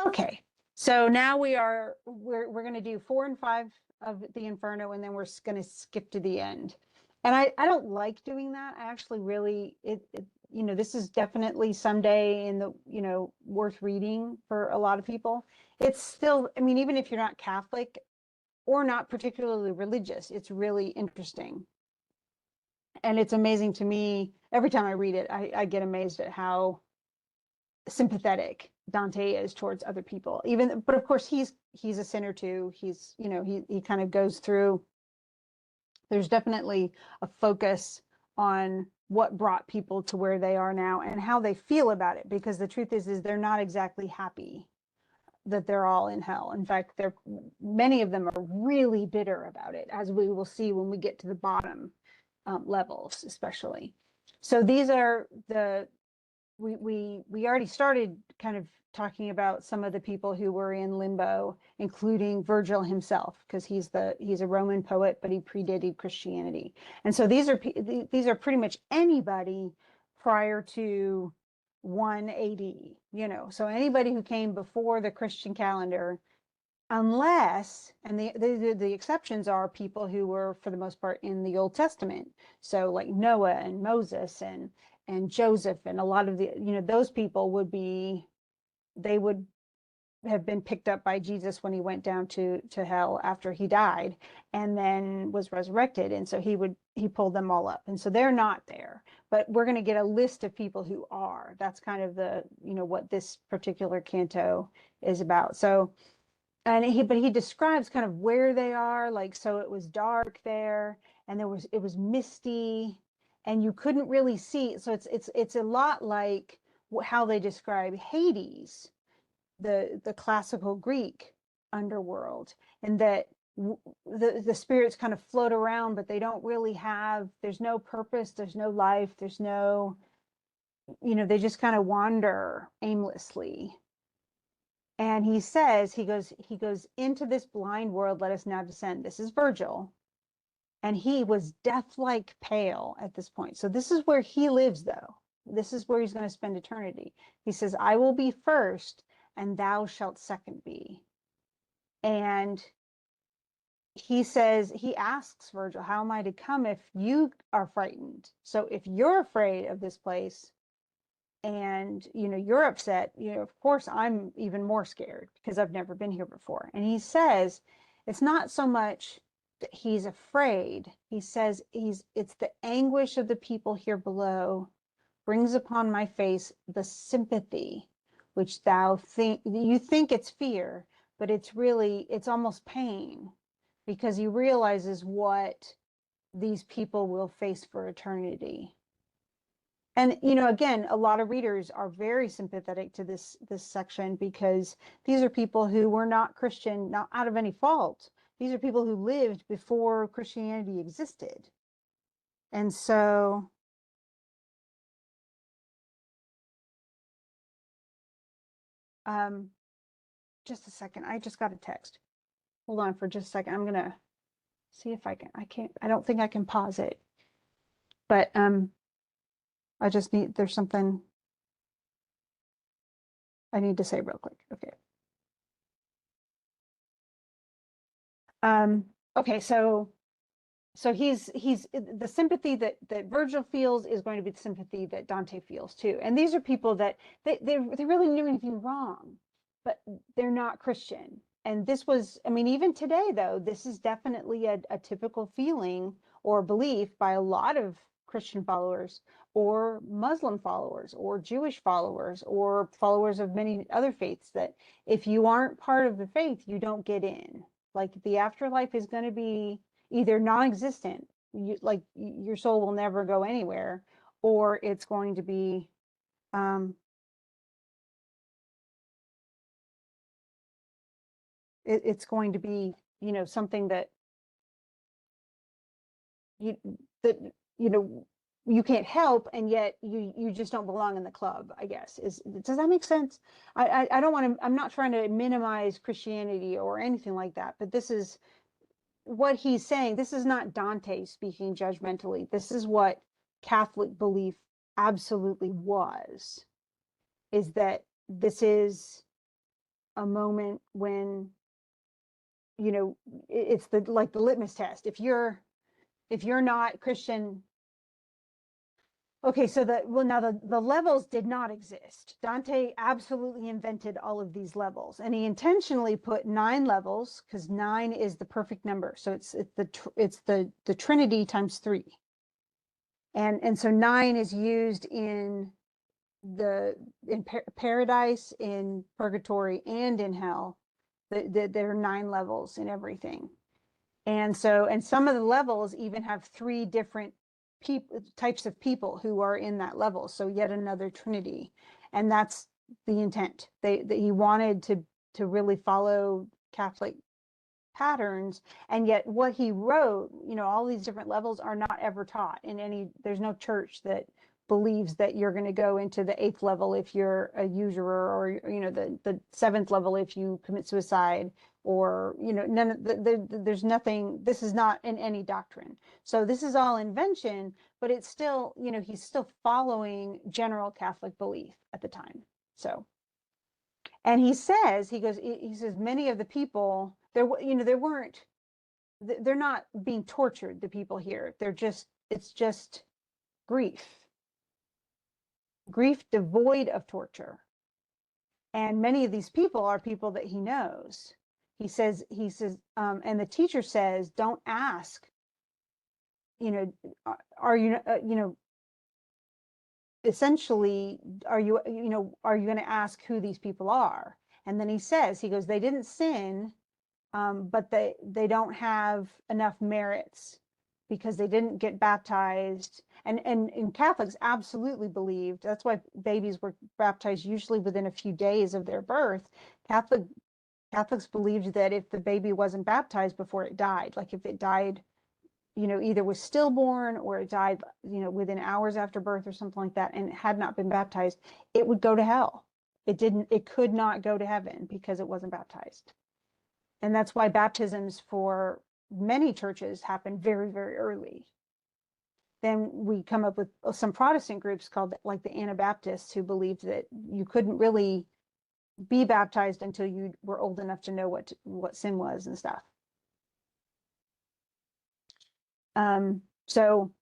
Okay, so now we're going to do 4 and 5 of the Inferno, and then we're going to skip to the end. And I don't like doing that. I actually really this is definitely someday in the worth reading for a lot of people. It's still, I mean, even if you're not Catholic or not particularly religious, it's really interesting. And it's amazing to me every time I read it. I get amazed at how sympathetic Dante is towards other people. Even, but of course he's a sinner too. He's, he kind of goes through. There's definitely a focus on what brought people to where they are now and how they feel about it, because the truth is they're not exactly happy that they're all in hell. In fact, they're many of them are really bitter about it, as we will see when we get to the bottom levels, especially. So these are the we already started kind of talking about some of the people who were in limbo, including Virgil himself, because he's a Roman poet, but he predated Christianity. And so these are pretty much anybody prior to 180, so anybody who came before the Christian calendar, unless, and the exceptions are people who were for the most part in the Old Testament, so like Noah and Moses and Joseph, and a lot of the those people they would have been picked up by Jesus when he went down to hell after he died and then was resurrected, and so he pulled them all up, and so they're not there. But we're going to get a list of people who are. That's kind of the what this particular canto is about. So, and he describes kind of where they are, like, so it was dark there, and it was misty, and you couldn't really see. So it's a lot like how they describe Hades, the classical Greek underworld, and that the spirits kind of float around, but they don't really have. There's no purpose. There's no life. There's no, they just kind of wander aimlessly. And he says, he goes into this blind world, let us now descend. This is Virgil. And he was death-like pale at this point. So this is where he lives, though. This is where he's going to spend eternity. He says, I will be first, and thou shalt second be. And he says, he asks Virgil, how am I to come if you are frightened? So if you're afraid of this place, and you're upset, of course I'm even more scared because I've never been here before. And he says it's not so much that he's afraid. He says it's the anguish of the people here below brings upon my face the sympathy which you think it's fear, but it's almost pain, because he realizes what these people will face for eternity. And again, a lot of readers are very sympathetic to this section, because these are people who were not Christian, not out of any fault. These are people who lived before Christianity existed. And so just a second, I just got a text. Hold on for just a second. I'm gonna see if I don't think I can pause it. But there's something I need to say real quick. Okay. Okay, so he's the sympathy that Virgil feels is going to be the sympathy that Dante feels too. And these are people that they really didn't do anything wrong, but they're not Christian. And this was, I mean, even today though, this is definitely a typical feeling or belief by a lot of Christian followers or Muslim followers or Jewish followers or followers of many other faiths, that if you aren't part of the faith, you don't get in. Like, the afterlife is going to be either non-existent, like your soul will never go anywhere, or it's going to be it's going to be something that you that you know you can't help, and yet you just don't belong in the club, I guess. Does that make sense? I don't want to, I'm not trying to minimize Christianity or anything like that, but this is what he's saying. This is not Dante speaking judgmentally. This is what Catholic belief absolutely was, is that this is a moment when, you know, it's the like the litmus test. If you're not Christian. Okay, so now the levels did not exist. Dante absolutely invented all of these levels, and he intentionally put 9 levels because 9 is the perfect number. So it's the Trinity times 3. And so 9 is used in paradise, in purgatory, and in hell. There are 9 levels in everything. And some of the levels even have 3 different types of people who are in that level. So yet another Trinity. And that's the intent. He wanted to really follow Catholic patterns. And yet what he wrote, all these different levels are not ever taught in there's no church that believes that you're going to go into the 8th level if you're a usurer, or, the 7th level if you commit suicide, or, there's nothing, this is not in any doctrine. So this is all invention, but it's still, he's still following general Catholic belief at the time. So, and he says many of the people they're not being tortured, the people here. It's just grief devoid of torture. And many of these people are people that he knows. He says, and the teacher says, don't ask, are you, essentially, are you going to ask who these people are? And then he goes, they didn't sin, but they don't have enough merits because they didn't get baptized. And Catholics absolutely believed, that's why babies were baptized usually within a few days of their birth. Catholics believed that if the baby wasn't baptized before it died, like if it died, either was stillborn or it died, within hours after birth or something like that, and it had not been baptized, it would go to hell. It could not go to heaven because it wasn't baptized. And that's why baptisms for many churches happen very, very early. Then we come up with some Protestant groups called like the Anabaptists, who believed that you couldn't really be baptized until you were old enough to know what sin was and stuff. So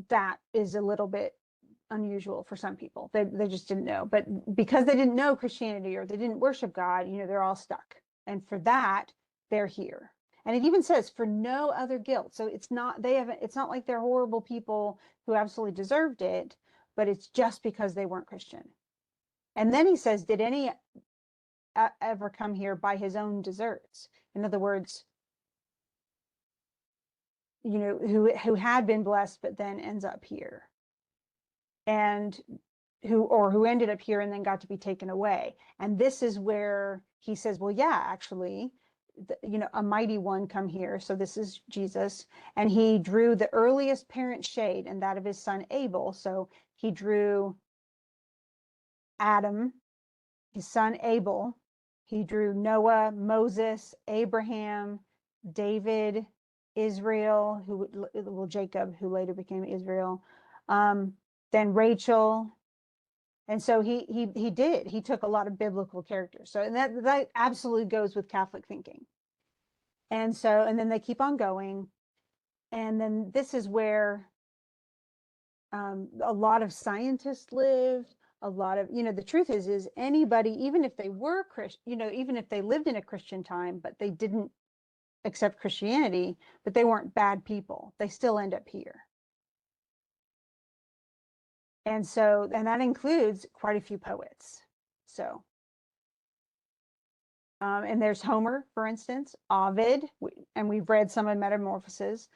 that is a little bit unusual for some people. They just didn't know. But because they didn't know Christianity or they didn't worship God, they're all stuck. And for that, they're here. And it even says for no other guilt. So it's not like they're horrible people who absolutely deserved it, but it's just because they weren't Christian. And then he says, did any ever come here by his own deserts? In other words, who had been blessed, but then ends up here. And who ended up here and then got to be taken away. And this is where he says, well, yeah, actually, a mighty one come here. So this is Jesus. And he drew the earliest parent shade, and that of his son Abel. So he drew Adam, his son Abel. He drew Noah, Moses, Abraham, David, Israel, Jacob, who later became Israel. Then Rachel. And so he took a lot of biblical characters. So, and that absolutely goes with Catholic thinking. And then they keep on going. And then this is where a lot of scientists lived. A lot of, the truth is anybody, even if they were Christian, even if they lived in a Christian time, but they didn't accept Christianity, but they weren't bad people, they still end up here. And that includes quite a few poets. So, and there's Homer, for instance, Ovid, and we've read some of Metamorphoses.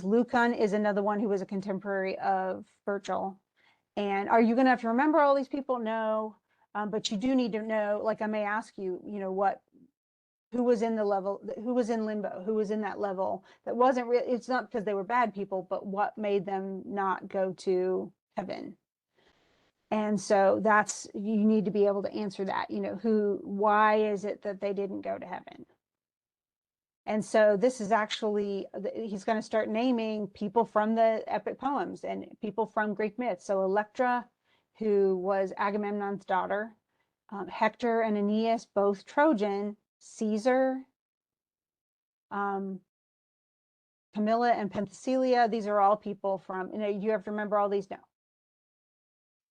Lucan is another one who was a contemporary of Virgil. And are you going to have to remember all these people? No, but you do need to know, like I may ask you, who was in the level, who was in limbo, who was in that level that wasn't really, it's not because they were bad people, but what made them not go to heaven? And so you need to be able to answer that, why is it that they didn't go to heaven? And so this is actually, he's going to start naming people from the epic poems and people from Greek myths. So Electra, who was Agamemnon's daughter, Hector and Aeneas, both Trojan. Caesar, um, Camilla and Penthesilea, these are all people from, you have to remember all these now.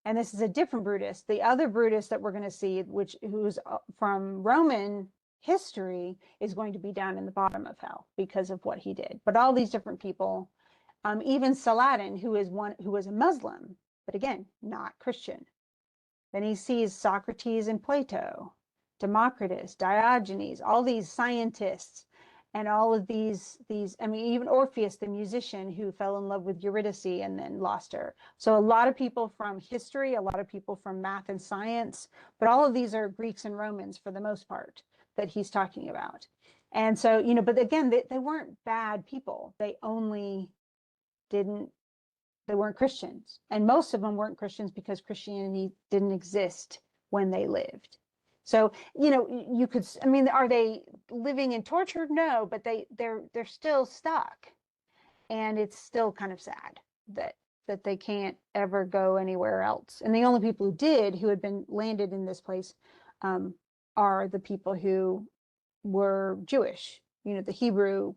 And this is a different Brutus. The other Brutus that we're going to see, who's from Roman history, is going to be down in the bottom of hell because of what he did. But all these different people, even Saladin, who was a Muslim, but again, not Christian. Then he sees Socrates and Plato, Democritus, Diogenes, all these scientists, and all of these, I mean, even Orpheus, the musician who fell in love with Eurydice and then lost her. So a lot of people from history, a lot of people from math and science, but all of these are Greeks and Romans for the most part that he's talking about. And so, but again, they weren't bad people. They weren't Christians. And most of them weren't Christians because Christianity didn't exist when they lived. So, you could, I mean, are they living in torture? No, but they're still stuck. And it's still kind of sad that they can't ever go anywhere else. And the only people who had been landed in this place, are the people who were Jewish, the Hebrew,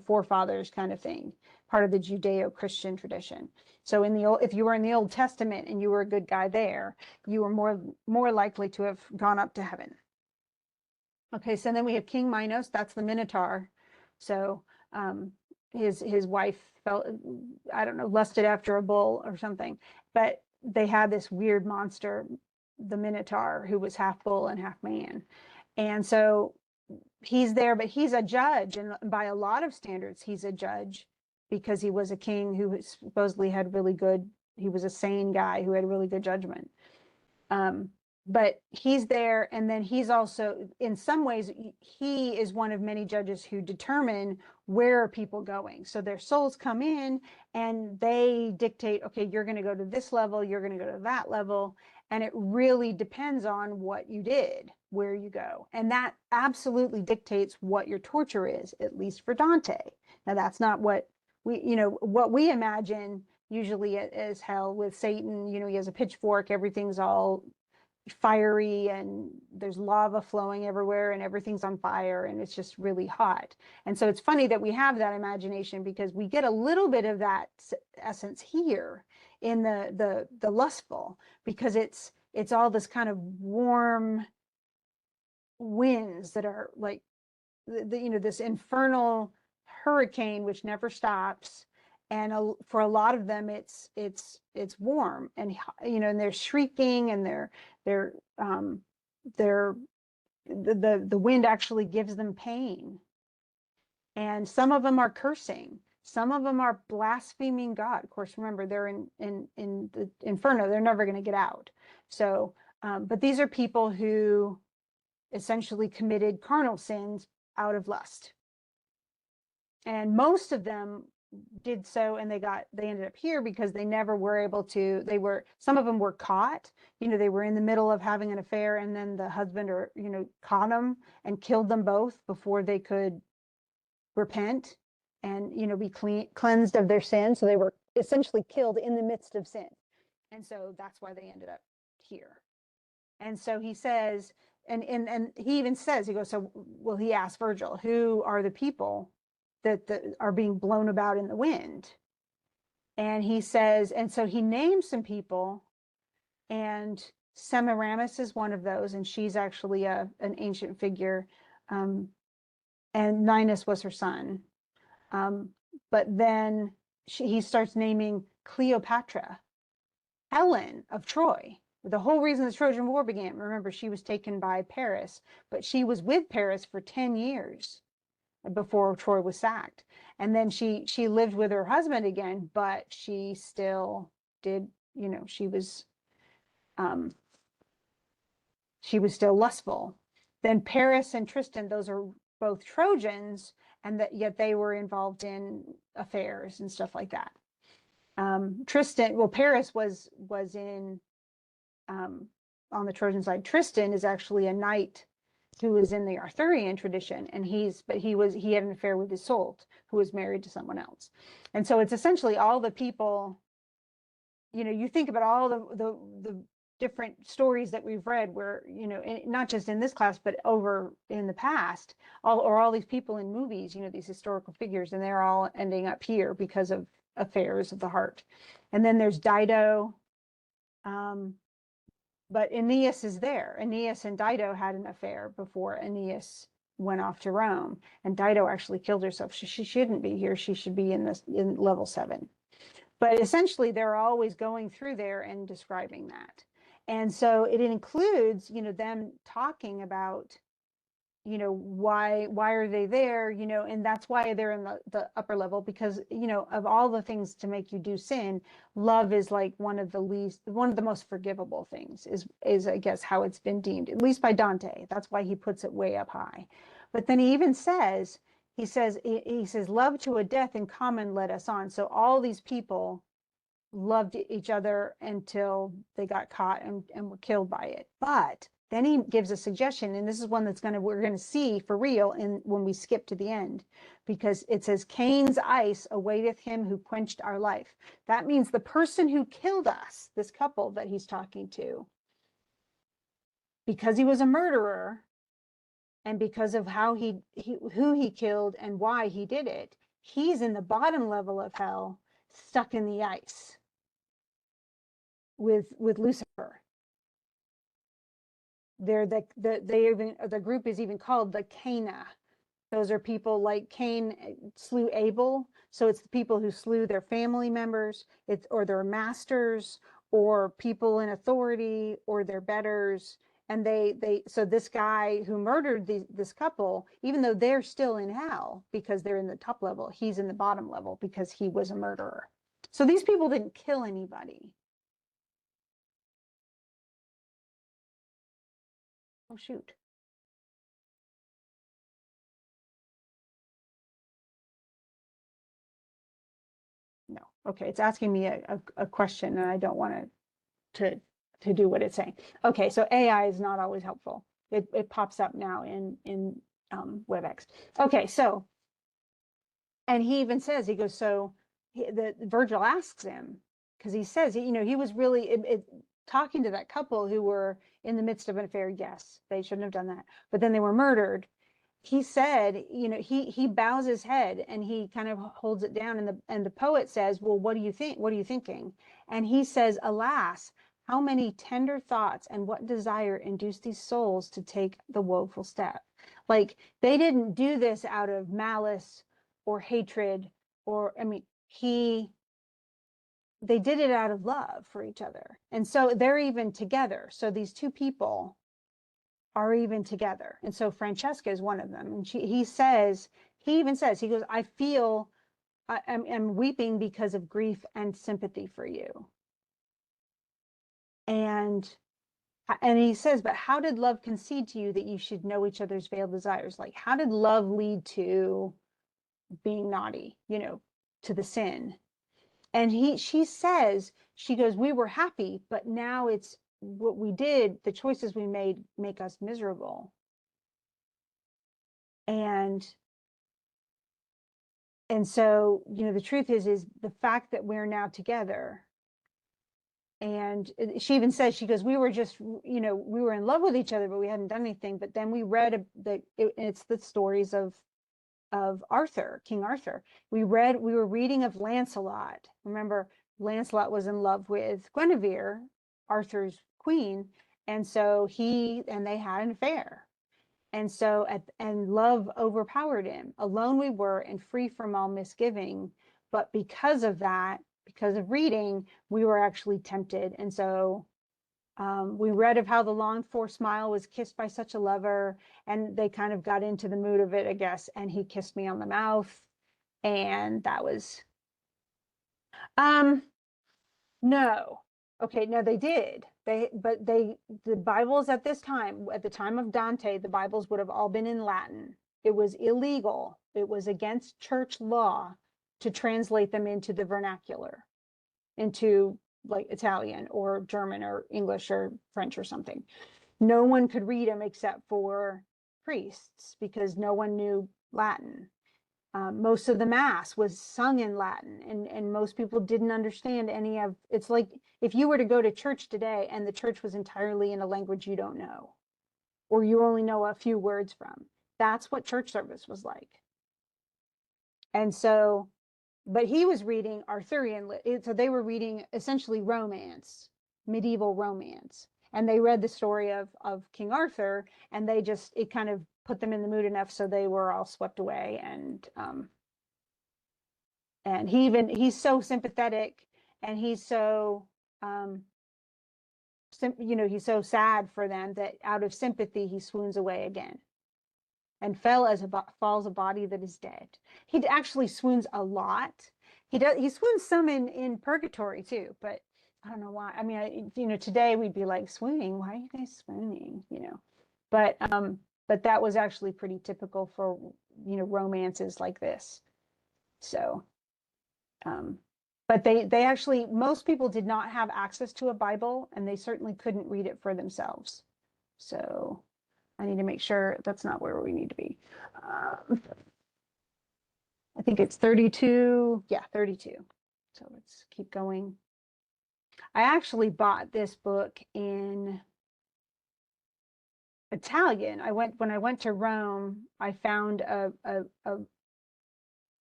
forefathers kind of thing, part of the Judeo-Christian tradition. So if you were in the Old Testament and you were a good guy there, you were more likely to have gone up to heaven. Okay, so then we have King Minos, that's the Minotaur. So his wife felt, I don't know, lusted after a bull or something, but they had this weird monster, the Minotaur, who was half bull and half man. And so he's there, but he's a judge, and by a lot of standards, he's a judge because he was a king who supposedly had he was a sane guy who had really good judgment. But he's there, and then he's also, in some ways, he is one of many judges who determine where are people going. So their souls come in and they dictate, okay, you're going to go to this level, you're going to go to that level. And it really depends on what you did, where you go. And that absolutely dictates what your torture is, at least for Dante. Now, that's not what what we imagine usually as hell with Satan. He has a pitchfork, everything's all fiery and there's lava flowing everywhere and everything's on fire and it's just really hot. And so it's funny that we have that imagination because we get a little bit of that essence here in the lustful, because it's all this kind of warm winds that are like this infernal hurricane which never stops. And for a lot of them, it's warm, and and they're shrieking, and the wind actually gives them pain. And some of them are cursing, some of them are blaspheming God. Of course, remember they're in the Inferno; they're never going to get out. So, but these are people who essentially committed carnal sins out of lust, and most of them did so, and they ended up here because they never were able to. Some of them were caught, they were in the middle of having an affair, and then the husband caught them and killed them both before they could repent and be cleansed of their sin. So they were essentially killed in the midst of sin, and so that's why they ended up here. And so he says, and he even says, he goes, so he asked Virgil, who are the people that are being blown about in the wind? And he says, and so he names some people, and Semiramis is one of those, and she's actually an ancient figure, and Ninus was her son. But then he starts naming Cleopatra, Helen of Troy. The whole reason the Trojan War began, remember, she was taken by Paris, but she was with Paris for 10 years before Troy was sacked. And then she lived with her husband again, but she still did, she was still lustful. Then Paris and Tristan, those are both Trojans, and yet they were involved in affairs and stuff like that. Paris was in on the Trojan side. Tristan is actually a knight who was in the Arthurian tradition, and he had an affair with Isolde, who was married to someone else. And so it's essentially all the people, you think about all the different stories that we've read where, not just in this class, but over in the past, all these people in movies, these historical figures, and they're all ending up here because of affairs of the heart. And then there's Dido. But Aeneas is there. Aeneas and Dido had an affair before Aeneas went off to Rome. And Dido actually killed herself. She shouldn't be here. She should be in level 7. But essentially, they're always going through there and describing that. And so it includes, them talking about, why are they there, and that's why they're in the upper level, because, of all the things to make you do sin, love is like one of the most forgivable things, is I guess how it's been deemed, at least by Dante. That's why he puts it way up high. But then he even says, he says, love to a death in common led us on. So all these people loved each other until they got caught and were killed by it. But then he gives a suggestion, and this is one we're gonna see for real when we skip to the end, because it says, Cain's ice awaiteth him who quenched our life. That means the person who killed us, this couple that he's talking to, because he was a murderer, and because of who he killed and why he did it, he's in the bottom level of hell, stuck in the ice with Lucifer. The group is even called the Cana. Those are people like Cain slew Abel. So it's the people who slew their family members, or their masters, or people in authority, or their betters. And so this guy who murdered this couple, even though they're still in hell because they're in the top level, he's in the bottom level because he was a murderer. So these people didn't kill anybody. Oh, shoot. No. Okay, it's asking me a question, and I don't want to do what it's saying. Okay, so AI is not always helpful. It pops up now in WebEx. Okay, so, and he even says, he goes, so Virgil asks him, because he says, he was really talking to that couple who were in the midst of an affair. Yes, they shouldn't have done that, but then they were murdered. He said, he bows his head and he kind of holds it down, and the poet says, well, what do you think? What are you thinking? And he says, alas, how many tender thoughts and what desire induced these souls to take the woeful step? Like, they didn't do this out of malice or hatred, or, I mean, they did it out of love for each other. And so they're even together. So these two people are even together. And so Francesca is one of them. And he even says, he goes, I feel, I'm weeping because of grief and sympathy for you. And he says, but how did love concede to you that you should know each other's veiled desires? Like, how did love lead to being naughty, to the sin? And she says, she goes, we were happy, but now it's what we did, the choices we made make us miserable. And so, the truth is the fact that we're now together. And she even says, she goes, we were just, we were in love with each other, but we hadn't done anything. But then we read it's the stories of Arthur, King Arthur. We were reading of Lancelot. Remember, Lancelot was in love with Guinevere, Arthur's queen. And so they had an affair. And so, and love overpowered him. Alone we were, and free from all misgiving. But because of that, because of reading, we were actually tempted. And so we read of how the longed for smile was kissed by such a lover, and they kind of got into the mood of it, I guess. And he kissed me on the mouth, and that was, no. Okay, no, they did. The Bibles at this time, at the time of Dante, the Bibles would have all been in Latin. It was illegal. It was against church law to translate them into the vernacular, into like Italian or German or English or French or something. No one could read them except for priests, because no one knew Latin. Most of the mass was sung in Latin, and most people didn't understand any of. It's like if you were to go to church today and the church was entirely in a language you don't know, or you only know a few words from. That's what church service was like. And so, but he was reading Arthurian, so they were reading essentially romance, medieval romance. And they read the story of King Arthur, and they just, it kind of put them in the mood enough so they were all swept away. And he's so sympathetic, and he's so, he's so sad for them that out of sympathy, he swoons away again and falls a body that is dead. He actually swoons a lot. He swoons some in purgatory too, but I don't know why. I mean, today we'd be like, swooning, why are you guys swooning? But that was actually pretty typical for romances like this. So but they actually, most people did not have access to a Bible, and they certainly couldn't read it for themselves. So I need to make sure that's not where we need to be. I think it's 32. Yeah, 32. So let's keep going. I actually bought this book in Italian. When I went to Rome, I found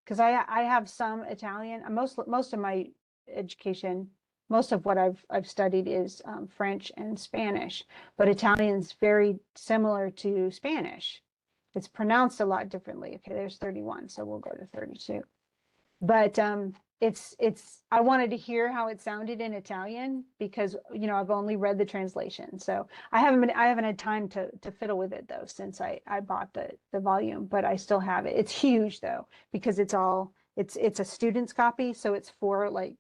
because I have some Italian. Most of my education, most of what I've studied is French and Spanish, but Italian's very similar to Spanish. It's pronounced a lot differently. Okay, there's 31, so we'll go to 32. But I wanted to hear how it sounded in Italian because I've only read the translation, so I haven't had time to fiddle with it though since I bought the volume, but I still have it. It's huge though because it's a student's copy, so it's for like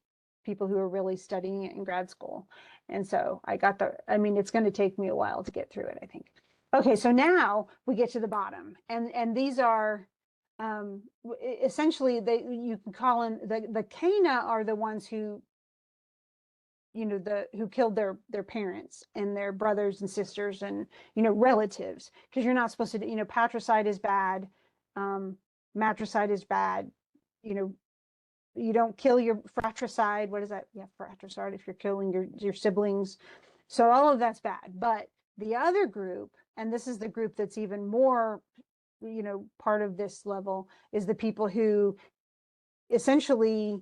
people who are really studying it in grad school, and so it's going to take me a while to get through it, I think. Okay, so now we get to the bottom, and these are essentially you can call them the Cana are the ones who who killed their parents and their brothers and sisters and relatives, because you're not supposed to patricide is bad, matricide is bad, you don't kill your fratricide. What is that? Yeah, fratricide if you're killing your siblings. So all of that's bad. But the other group, and this is the group that's even more part of this level, is the people who essentially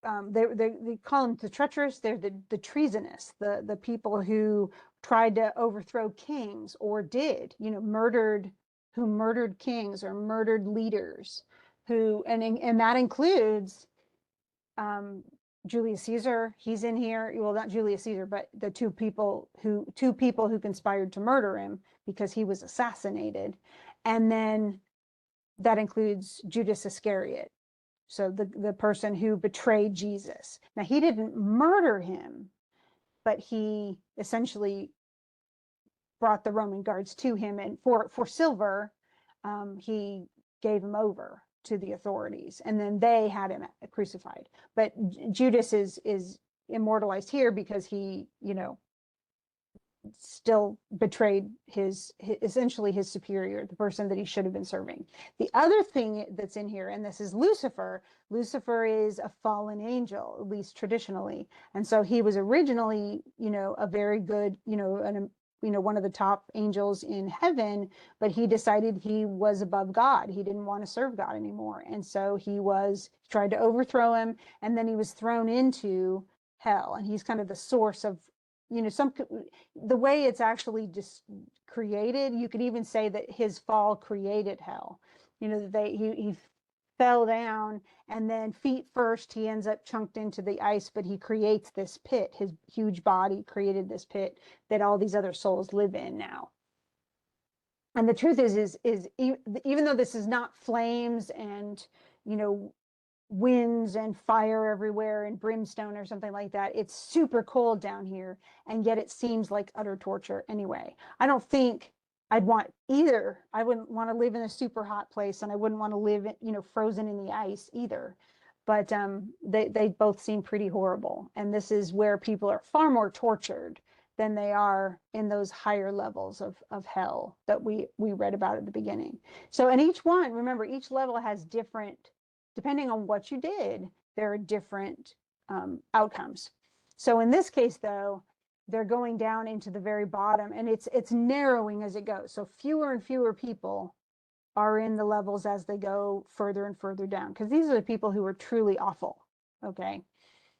they call them the treacherous. They're the treasonous, the people who tried to overthrow kings or did murdered kings or murdered leaders, and that includes Julius Caesar. He's in here. Well, not Julius Caesar, but the two people who conspired to murder him because he was assassinated. And then that includes Judas Iscariot. So the person who betrayed Jesus. Now, he didn't murder him, but he essentially brought the Roman guards to him, and for silver, he gave him over to the authorities, and then they had him crucified. But Judas is immortalized here because he still betrayed essentially his superior, the person that he should have been serving. The other thing that's in here, and this is Lucifer. Lucifer is a fallen angel, at least traditionally, and so he was originally a very good one of the top angels in heaven, but he decided he was above God. He didn't want to serve God anymore, and so he tried to overthrow him, and then he was thrown into hell, and he's kind of the source of the way it's actually just created. You could even say that his fall created hell. He fell down, and then feet first he ends up chunked into the ice, but he creates this pit. His huge body created this pit that all these other souls live in now. And the truth is even though this is not flames and winds and fire everywhere and brimstone or something like that, it's super cold down here, and yet it seems like utter torture anyway. I don't think I'd want either. I wouldn't want to live in a super hot place, and I wouldn't want to live frozen in the ice either, but they both seem pretty horrible, and this is where people are far more tortured than they are in those higher levels of hell that we read about at the beginning. So, and each one, remember, each level has different, depending on what you did, there are different outcomes. So in this case, though, they're going down into the very bottom, and it's narrowing as it goes. So fewer and fewer people are in the levels as they go further and further down, because these are the people who are truly awful. Okay,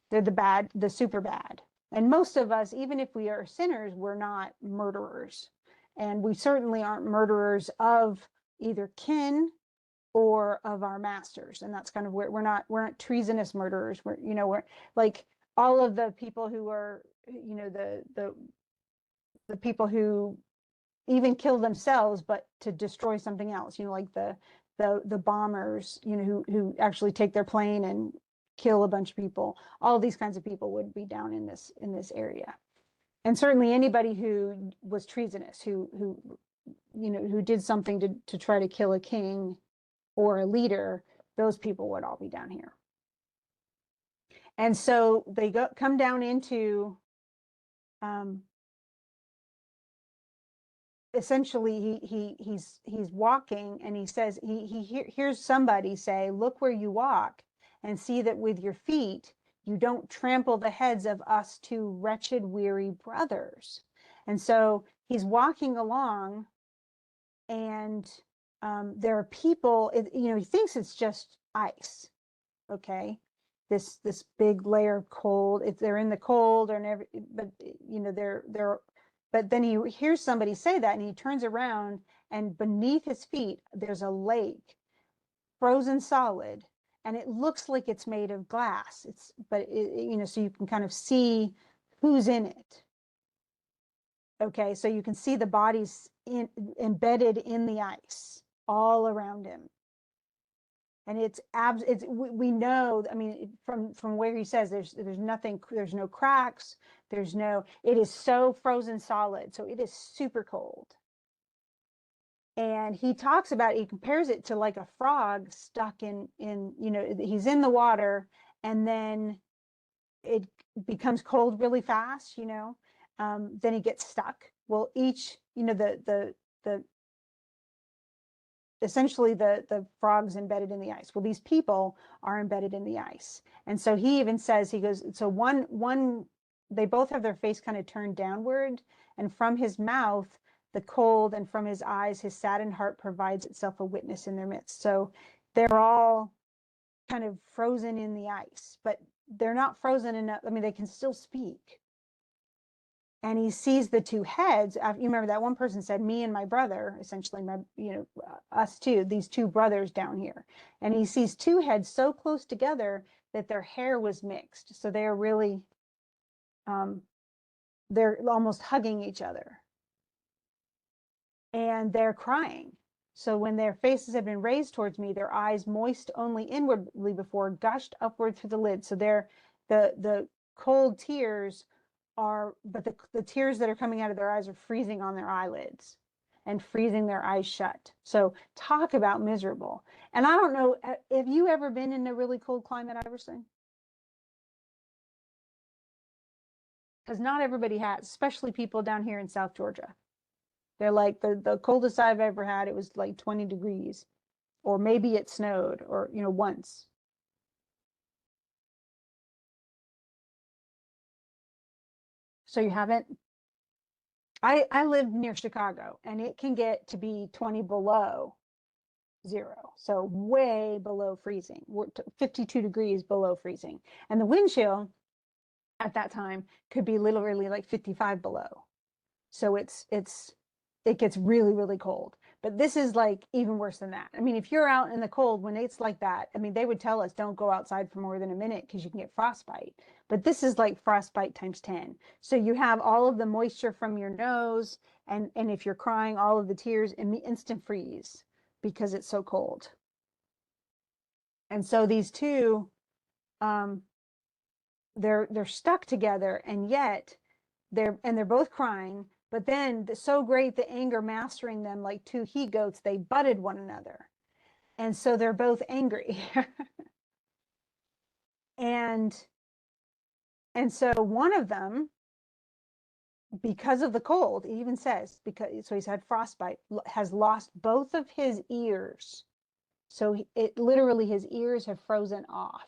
they're the bad, the super bad. And most of us, even if we are sinners, we're not murderers. And we certainly aren't murderers of either kin or of our masters. And that's kind of where we're not treasonous murderers. We're like all of the people who are, the people who even kill themselves, but to destroy something else, like the bombers, who actually take their plane and kill a bunch of people. All of these kinds of people would be down in this area. And certainly anybody who was treasonous, who did something to try to kill a king or a leader, those people would all be down here. And so they come down into, essentially he's walking, and he says, he hears somebody say, "Look where you walk, and see that with your feet you don't trample the heads of us two wretched, weary brothers." And so he's walking along, and there are people, he thinks it's just ice. Okay, this big layer of cold, if they're in the cold or never, but they're but then he hears somebody say that, and he turns around, and beneath his feet there's a lake, frozen solid, and it looks like it's made of glass. So you can kind of see who's in it. Okay, so you can see the bodies embedded in the ice all around him. And we know, I mean, from where he says there's nothing, there's no cracks, it is so frozen solid, so it is super cold. And he talks about, he compares it to like a frog stuck in he's in the water, and then it becomes cold really fast, then he gets stuck. Well, each, the essentially the frogs embedded in the ice. Well, these people are embedded in the ice. And so he even says, he goes, so one, they both have their face kind of turned downward, and from his mouth, the cold, and from his eyes, his saddened heart provides itself a witness in their midst. So they're all kind of frozen in the ice, but they're not frozen enough. I mean, they can still speak. And he sees the two heads. You remember that one person said, "Me and my brother," essentially us two, these two brothers down here. And he sees two heads so close together that their hair was mixed. So they're really, they're almost hugging each other. And they're crying. So when their faces have been raised towards me, their eyes, moist only inwardly before, gushed upward through the lid. So they're the cold tears but the tears that are coming out of their eyes are freezing on their eyelids and freezing their eyes shut. So talk about miserable. And I don't know, have you ever been in a really cold climate, Iverson? Because not everybody has, especially people down here in South Georgia. They're like, the coldest I've ever had, it was like 20 degrees, or maybe it snowed, or once. So you haven't? I live near Chicago, and it can get to be 20 below zero, so way below freezing. We're 52 degrees below freezing, and the wind chill at that time could be literally like 55 below. So it gets really, really cold. But this is like even worse than that. I mean, if you're out in the cold when it's like that, I mean, they would tell us don't go outside for more than a minute because you can get frostbite. But this is like frostbite times 10. So you have all of the moisture from your nose, and if you're crying, all of the tears, instant freeze because it's so cold. And so these two, they're stuck together, and yet they're both crying. But then so great the anger mastering them, like two he goats, they butted one another. And so they're both angry. and and so one of them because of the cold. It even says, because, so he's had frostbite, has lost both of his ears. So it literally, his ears have frozen off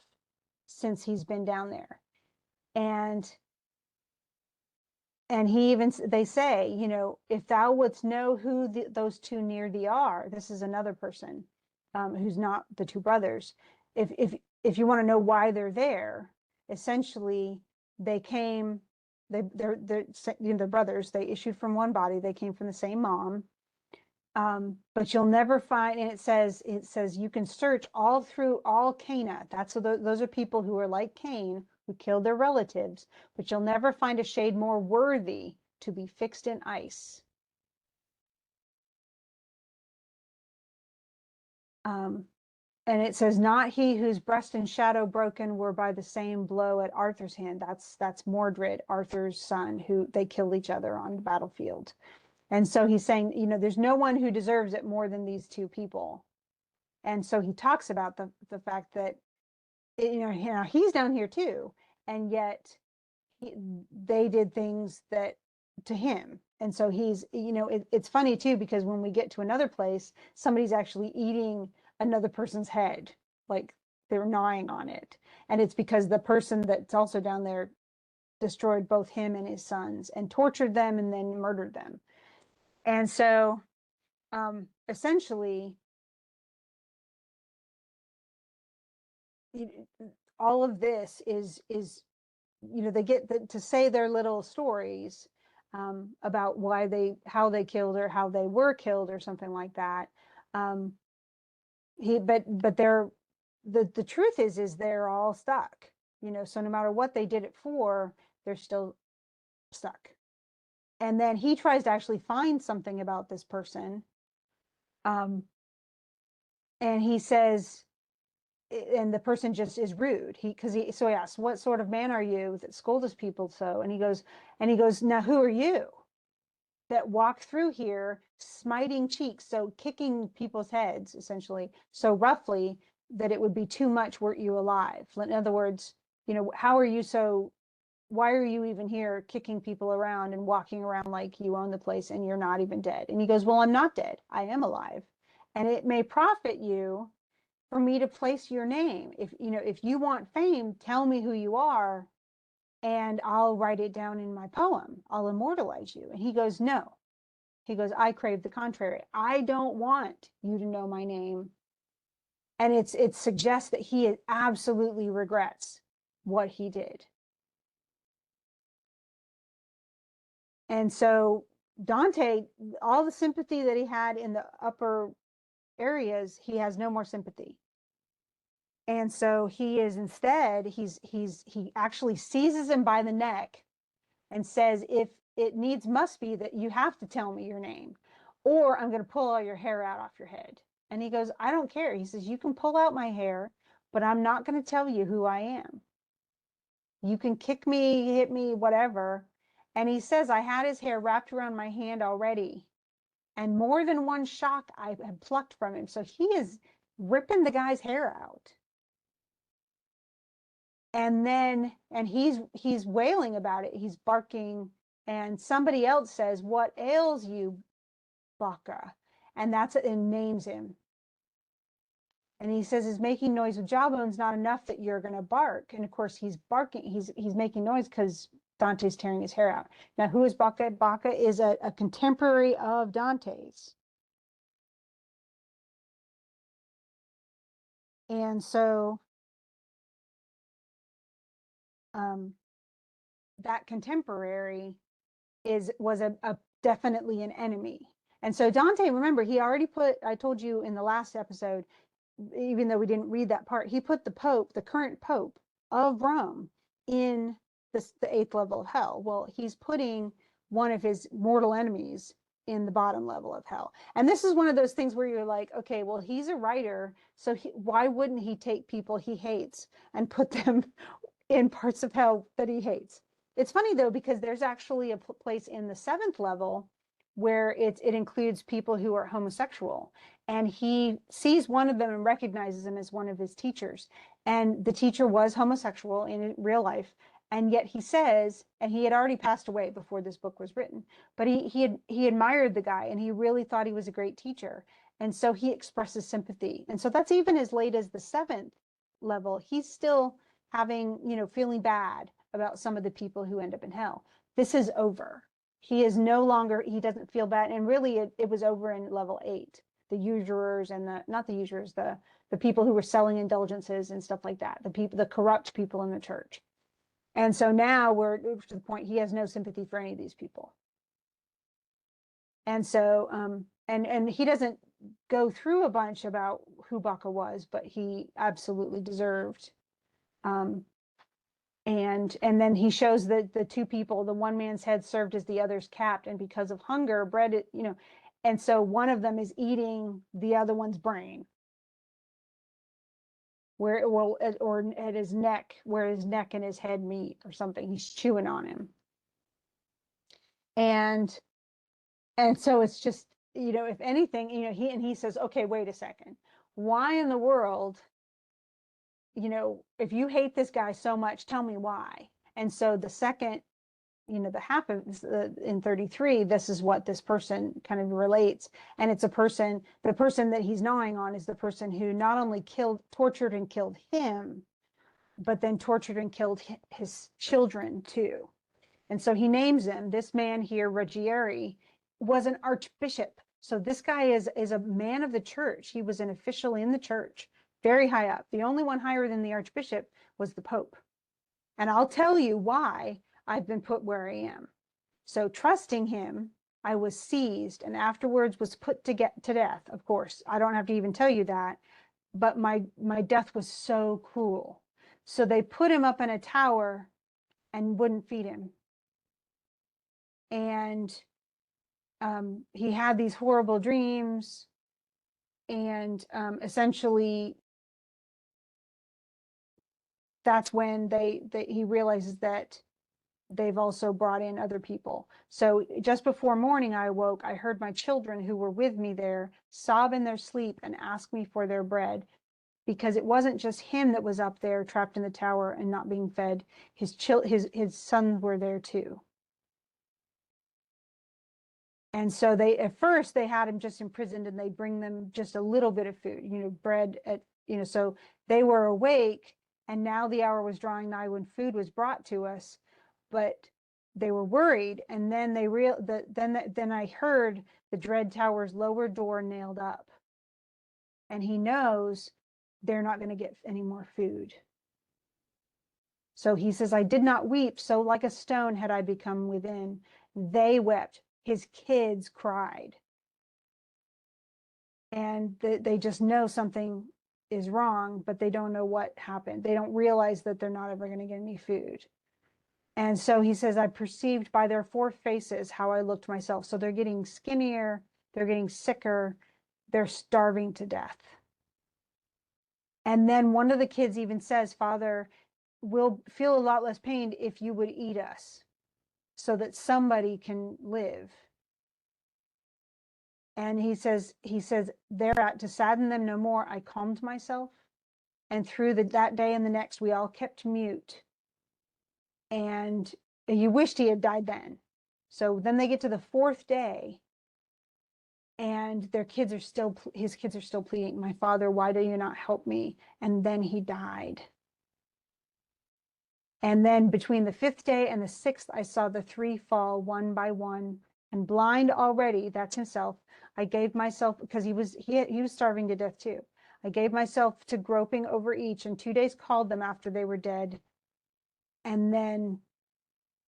since he's been down there. And he even, they say, you know, if thou wouldst know who those two near thee are, this is another person, who's not the two brothers. If you want to know why they're there, essentially they came, they're you know, the brothers, they issued from one body, they came from the same mom. But you'll never find, and it says you can search all through all Cana. Those are people who are like Cain, who killed their relatives, but you'll never find a shade more worthy to be fixed in ice. Um, and it says, not he whose breast and shadow broken were by the same blow at Arthur's hand. That's Mordred, Arthur's son, who they killed each other on the battlefield. And so he's saying, you know, there's no one who deserves it more than these two people. And so he talks about the fact that, you know, he's down here too, and yet they did things that to him. And so he's, you know, it's funny too, because when we get to another place, somebody's actually eating another person's head, like they're gnawing on it. And it's because the person that's also down there destroyed both him and his sons and tortured them and then murdered them. And so essentially, all of this is, you know, they get to say their little stories, about how they killed or how they were killed or something like that. Um, but the truth is they're all stuck, you know, so no matter what they did it for, they're still stuck. And then he tries to actually find something about this person. Um, and he says, and the person just is rude. So he asks, what sort of man are you that scoldest people so? And he goes, now who are you that walk through here smiting cheeks, so kicking people's heads essentially so roughly that it would be too much were you alive? In other words, you know, why are you even here kicking people around and walking around like you own the place and you're not even dead? And he goes, well, I'm not dead, I am alive, and it may profit you for me to place your name. If you know, if you want fame, tell me who you are and I'll write it down in my poem. I'll immortalize you. And he goes, no. He goes, I crave the contrary. I don't want you to know my name. And it suggests that he absolutely regrets what he did. And so Dante, all the sympathy that he had in the upper areas, he has no more sympathy. And so he is instead, he actually seizes him by the neck and says, if it needs must be that you have to tell me your name, or I'm going to pull all your hair out off your head. And he goes, I don't care. He says, you can pull out my hair, but I'm not going to tell you who I am. You can kick me, hit me, whatever. And he says, I had his hair wrapped around my hand already, and more than one shock I had plucked from him. So he is ripping the guy's hair out. And then, and he's wailing about it. He's barking, and somebody else says, what ails you, Baka? And that's it, and names him. And he says, is making noise with jawbones not enough that you're going to bark? And of course he's barking, he's making noise because Dante's tearing his hair out. Now, who is Baka? Baka is a contemporary of Dante's. And so that contemporary was a definitely an enemy. And so Dante, remember, he already put, I told you in the last episode, even though we didn't read that part, he put the Pope, the current Pope of Rome, in the eighth level of hell. Well, he's putting one of his mortal enemies in the bottom level of hell. And this is one of those things where you're like, okay, well, he's a writer, so why wouldn't he take people he hates and put them in parts of hell that he hates? It's funny though, because there's actually a place in the seventh level where it includes people who are homosexual, and he sees one of them and recognizes him as one of his teachers. And the teacher was homosexual in real life, And yet he says, and he had already passed away before this book was written, but he admired the guy and he really thought he was a great teacher. And so he expresses sympathy. And so that's even as late as the 7th level. He's still having, feeling bad about some of the people who end up in hell. This is over. He is no longer, he doesn't feel bad. And really it was over in level 8. The usurers and not the usurers, the people who were selling indulgences and stuff like that, the corrupt people in the church. And so now we're to the point he has no sympathy for any of these people. And so, and he doesn't go through a bunch about who Baca was, but he absolutely deserved. And then he shows that the two people, the one man's head served as the other's capped, and because of hunger, bread, and so one of them is eating the other one's brain, where it will, or at his neck, where his neck and his head meet or something. He's chewing on him. And so it's just, if anything, he says, okay, wait a second. Why in the world, if you hate this guy so much, tell me why. And so the second, the half of in 33, this is what this person kind of relates. And it's the person that he's gnawing on is the person who not only tortured and killed him, but then tortured and killed his children too. And so he names him. This man here, Ruggieri, was an archbishop. So this guy is a man of the church. He was an official in the church, very high up. The only one higher than the archbishop was the Pope. And I'll tell you why I've been put where I am. So trusting him, I was seized and afterwards was put to death. Of course, I don't have to even tell you that, but my death was so cruel. So they put him up in a tower and wouldn't feed him. And he had these horrible dreams, and essentially that's when he realizes that they've also brought in other people. So just before morning I awoke, I heard my children who were with me there sob in their sleep and ask me for their bread, because it wasn't just him that was up there trapped in the tower and not being fed. His sons were there too. And so at first they had him just imprisoned and they bring them just a little bit of food, bread so they were awake, and now the hour was drawing nigh when food was brought to us, but they were worried. And then then I heard the dread tower's lower door nailed up, and he knows they're not going to get any more food. So he says, I did not weep, so like a stone had I become within. They wept. His kids cried. And they just know something is wrong, but they don't know what happened. They don't realize that they're not ever going to get any food. And so he says, I perceived by their four faces how I looked myself. So they're getting skinnier, they're getting sicker, they're starving to death. And then one of the kids even says, Father, we'll feel a lot less pain if you would eat us so that somebody can live. And he says, thereat, to sadden them no more, I calmed myself. And through that day and the next, we all kept mute. And you wished he had died then. So then they get to the 4th day, and his kids are still pleading, my father, why do you not help me? And then he died. And then between the 5th day and the 6th, I saw the 3 fall one by one, and blind already, that's himself, I gave myself, because he was starving to death too. I gave myself to groping over each, and 2 days called them after they were dead. And then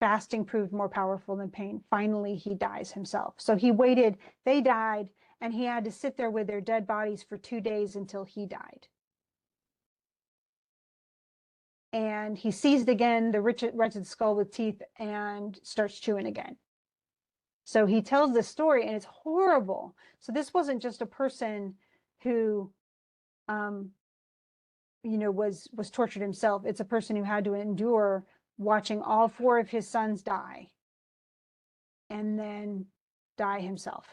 fasting proved more powerful than pain. Finally, he dies himself. So he waited, they died, and he had to sit there with their dead bodies for 2 days until he died. And he seized again the wretched skull with teeth and starts chewing again. So he tells this story, and it's horrible. So this wasn't just a person who, was tortured himself. It's a person who had to endure watching all 4 of his sons die and then die himself.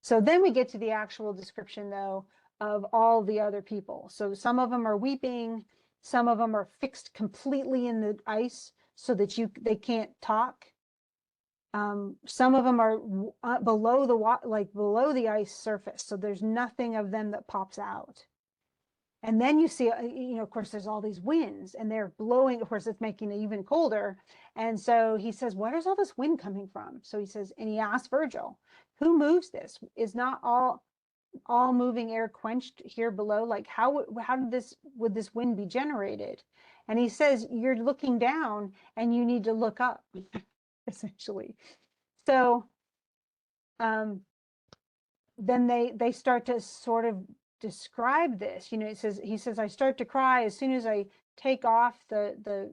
So then we get to the actual description, though, of all the other people. So some of them are weeping, Some of them are fixed completely in the ice so that they can't talk. Some of them are below below the ice surface, so there's nothing of them that pops out. And then you see, of course, there's all these winds and they're blowing. Of course, it's making it even colder. And so he says, where's all this wind coming from? So he says, and he asked Virgil, who moves this? Is not all moving air quenched here below? Like how would this wind be generated? And he says, you're looking down and you need to look up, essentially. So then they start to sort of describe this. He says, I start to cry as soon as I take off the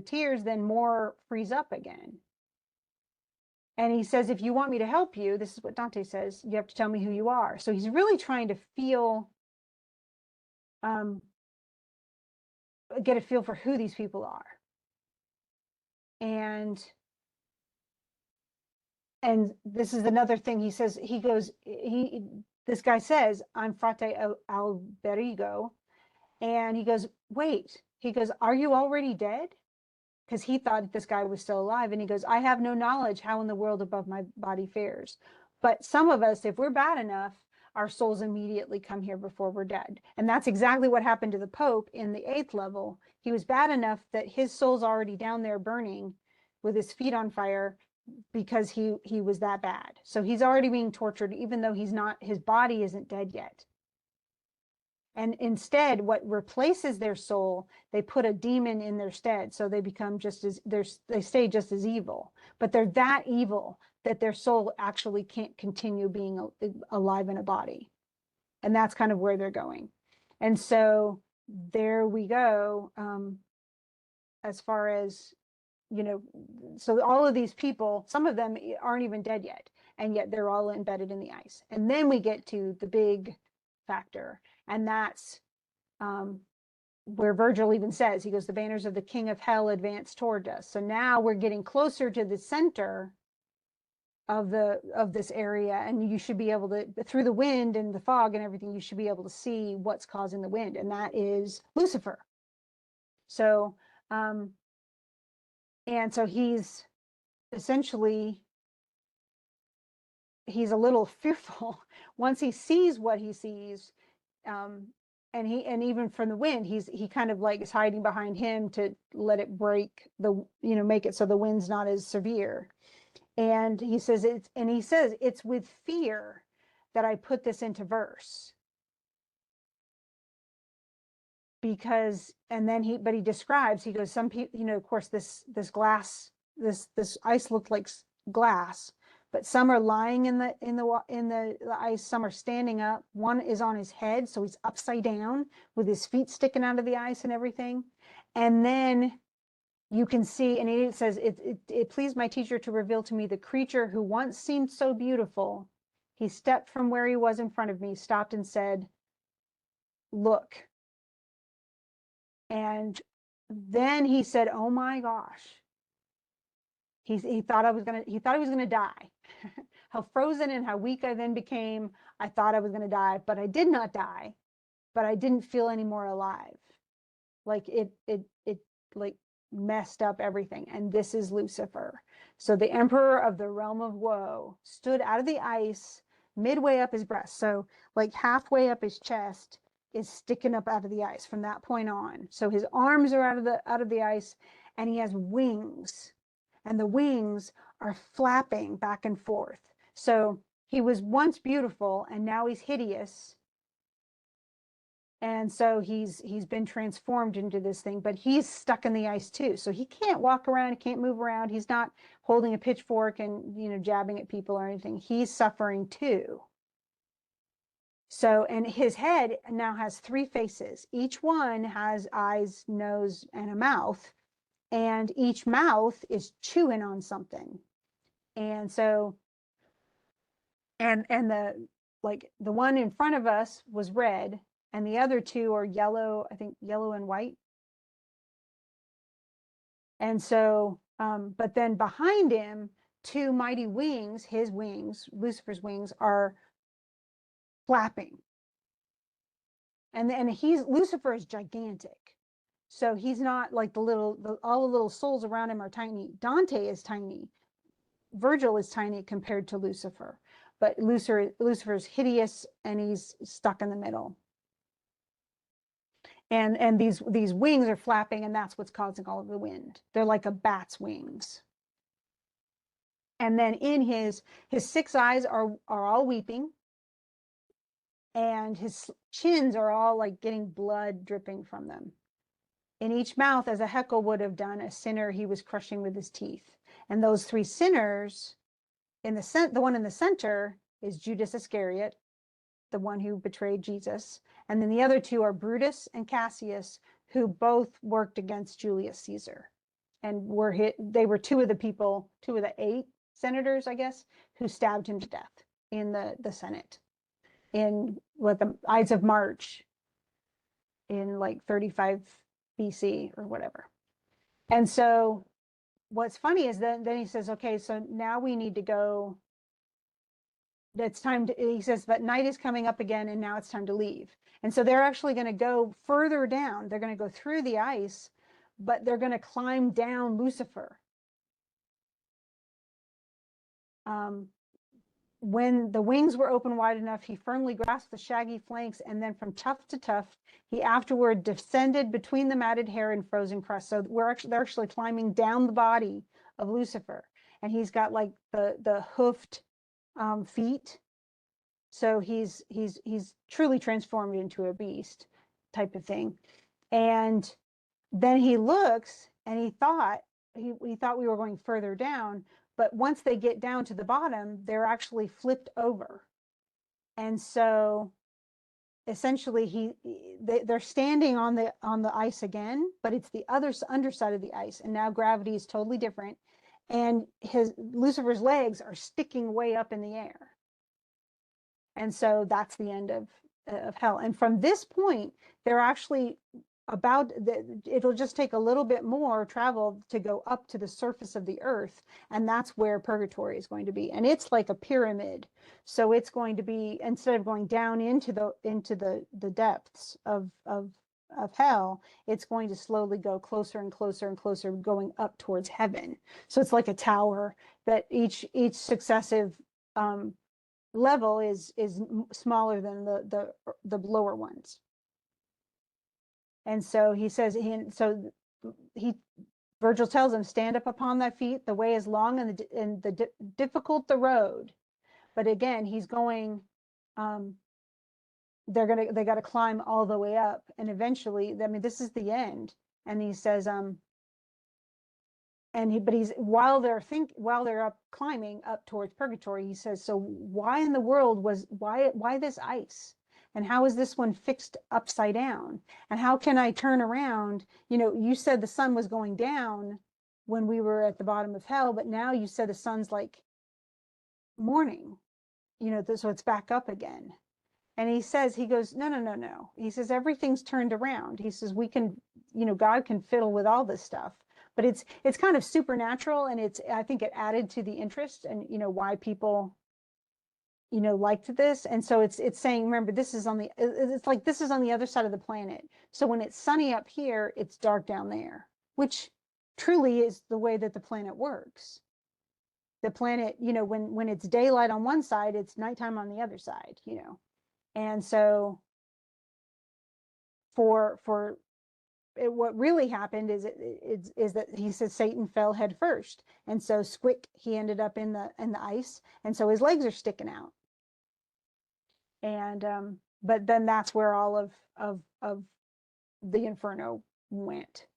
tears, then more freeze up again. And he says, if you want me to help you, this is what Dante says, you have to tell me who you are. So he's really trying to get a feel for who these people are. And this is another thing he says, this guy says, I'm Frate Alberigo. And he goes, wait, he goes, are you already dead? Because he thought this guy was still alive. And he goes, I have no knowledge how in the world above my body fares. But some of us, if we're bad enough, our souls immediately come here before we're dead. And that's exactly what happened to the Pope in the 8th level. He was bad enough that his soul's already down there burning with his feet on fire because he was that bad. So he's already being tortured, even though his body isn't dead yet. And instead, what replaces their soul, they put a demon in their stead. So they become they stay just as evil, but they're that evil that their soul actually can't continue being alive in a body. And that's kind of where they're going. And so there we go. As far as, so all of these people, some of them aren't even dead yet, and yet they're all embedded in the ice. And then we get to the big factor. And that's where Virgil even says, he goes, the banners of the king of hell advance toward us. So now we're getting closer to the center of this area, and you should be able to, through the wind and the fog and everything, you should be able to see what's causing the wind, and that is Lucifer. So and so he's essentially, he's a little fearful once he sees what he sees. And even from the wind, he kind of like is hiding behind him to let it break make it so the wind's not as severe. And he says it's with fear that I put this into verse. Because, and then he describes, he goes, some people, of course, this glass, this ice looked like glass, but some are lying in the ice, some are standing up. One is on his head, so he's upside down with his feet sticking out of the ice and everything. And then you can see, and it says, it pleased my teacher to reveal to me the creature who once seemed so beautiful. He stepped from where he was in front of me, stopped and said, look. And then he said, oh my gosh. He thought he thought he was gonna die. How frozen and how weak I then became. I thought I was gonna die, but I did not die. But I didn't feel any more alive. Like it like messed up everything. And this is Lucifer. So the emperor of the realm of woe stood out of the ice midway up his breast. So like halfway up his chest is sticking up out of the ice from that point on. So his arms are out of the ice, and he has wings. And the wings are flapping back and forth. So he was once beautiful and now he's hideous. And so he's been transformed into this thing, but he's stuck in the ice too. So he can't walk around, he can't move around. He's not holding a pitchfork and jabbing at people or anything. He's suffering too. So, and his head now has 3 faces. Each one has eyes, nose, and a mouth. And each mouth is chewing on something. And so, and the one in front of us was red, and the other 2 are yellow, I think yellow and white. And so, but then behind him, 2 mighty wings, his wings, Lucifer's wings, are flapping. And Lucifer is gigantic. So he's not like all the little souls around him are tiny. Dante is tiny. Virgil is tiny compared to Lucifer, but Lucifer's hideous and he's stuck in the middle. And these wings are flapping, and that's what's causing all of the wind. They're like a bat's wings. And then in his six eyes are all weeping, and his chins are all like getting blood dripping from them. In each mouth, as a heckle would have done, a sinner he was crushing with his teeth. And those three sinners, the one in the center is Judas Iscariot, the one who betrayed Jesus. And then the other two are Brutus and Cassius, who both worked against Julius Caesar and they were two of the 8 senators, I guess, who stabbed him to death in the Senate in the Ides of March in like 35 BC or whatever. And so what's funny is then he says, okay, so now we need to go. It's time to, he says, but night is coming up again, and now it's time to leave. And so they're actually going to go further down. They're going to go through the ice, but they're going to climb down Lucifer. When the wings were open wide enough, he firmly grasped the shaggy flanks, and then from tuft to tuft, he afterward descended between the matted hair and frozen crust. So they're actually climbing down the body of Lucifer, and he's got like the hoofed feet. So he's truly transformed into a beast type of thing. And then he looks, and he thought we were going further down, but once they get down to the bottom, they're actually flipped over. And so essentially they're standing on the ice again, but it's the underside of the ice, and now gravity is totally different, and Lucifer's legs are sticking way up in the air. And so that's the end of hell. And from this point, they're actually it'll just take a little bit more travel to go up to the surface of the earth, and that's where purgatory is going to be. And it's like a pyramid, so it's going to be, instead of going down into the depths of hell, it's going to slowly go closer and closer and closer, going up towards heaven. So it's like a tower that each successive level is smaller than the lower ones. And so he says, Virgil tells him, stand up upon thy feet. The way is long and the difficult the road. But again, he's going, they got to climb all the way up. And eventually, I mean, this is the end. And he says, while they're up climbing up towards purgatory, he says, so why in the world why this ice? And how is this one fixed upside down? And how can I turn around? You said the sun was going down when we were at the bottom of hell, but now you said the sun's like morning, so it's back up again. And he goes, no. He says, everything's turned around. He says, we can, God can fiddle with all this stuff, but it's kind of supernatural. And I think it added to the interest and, why people liked this. And so it's saying, remember, this is on the other side of the planet. So when it's sunny up here, it's dark down there, which truly is the way that the planet works. The planet, when it's daylight on one side, it's nighttime on the other side, And so what really happened is that he says Satan fell head first. And so squick, he ended up in the ice. And so his legs are sticking out. And but then that's where all of the Inferno went.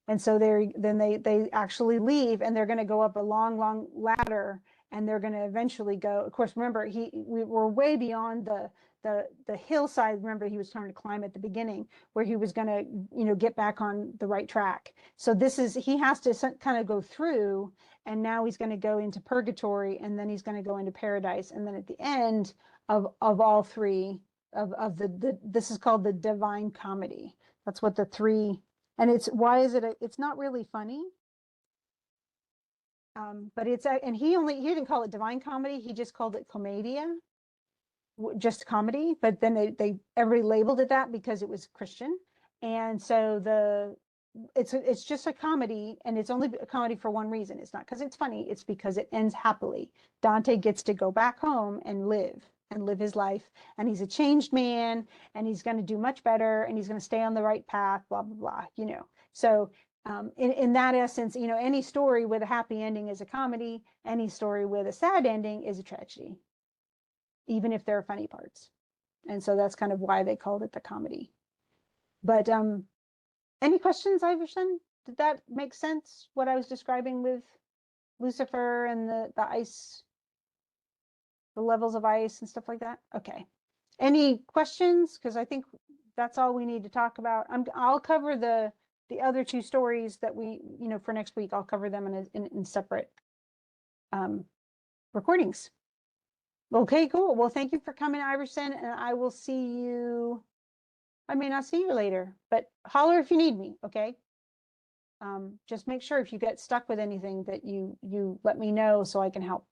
And so they actually leave, and they're going to go up a long ladder, and they're going to eventually go. Of course, remember we were way beyond the hillside. Remember, he was trying to climb at the beginning, where he was going to get back on the right track. So he has to kind of go through, and now he's going to go into purgatory, and then he's going to go into paradise, and then at the end of all three of this is called the Divine Comedy. That's what the three. And it's not really funny. But and he didn't call it Divine Comedy. He just called it Commedia, just comedy. But then everybody labeled it that because it was Christian. And so it's just a comedy, and it's only a comedy for one reason. It's not because it's funny, it's because it ends happily. Dante gets to go back home and live his life, and he's a changed man, and he's going to do much better, and he's going to stay on the right path, blah blah blah, so in that essence, any story with a happy ending is a comedy, any story with a sad ending is a tragedy, even if there are funny parts. And so that's kind of why they called it the comedy. But any questions, Iverson? Did that make sense, what I was describing with Lucifer and the ice, the levels of ice and stuff like that? Okay. Any questions? Because I think that's all we need to talk about. I'll cover the other two stories that we, for next week. I'll cover them in separate recordings. Okay, cool. Well, thank you for coming, Iverson, and I will see you. I may not see you later, but holler if you need me, okay? Just make sure if you get stuck with anything that you let me know so I can help.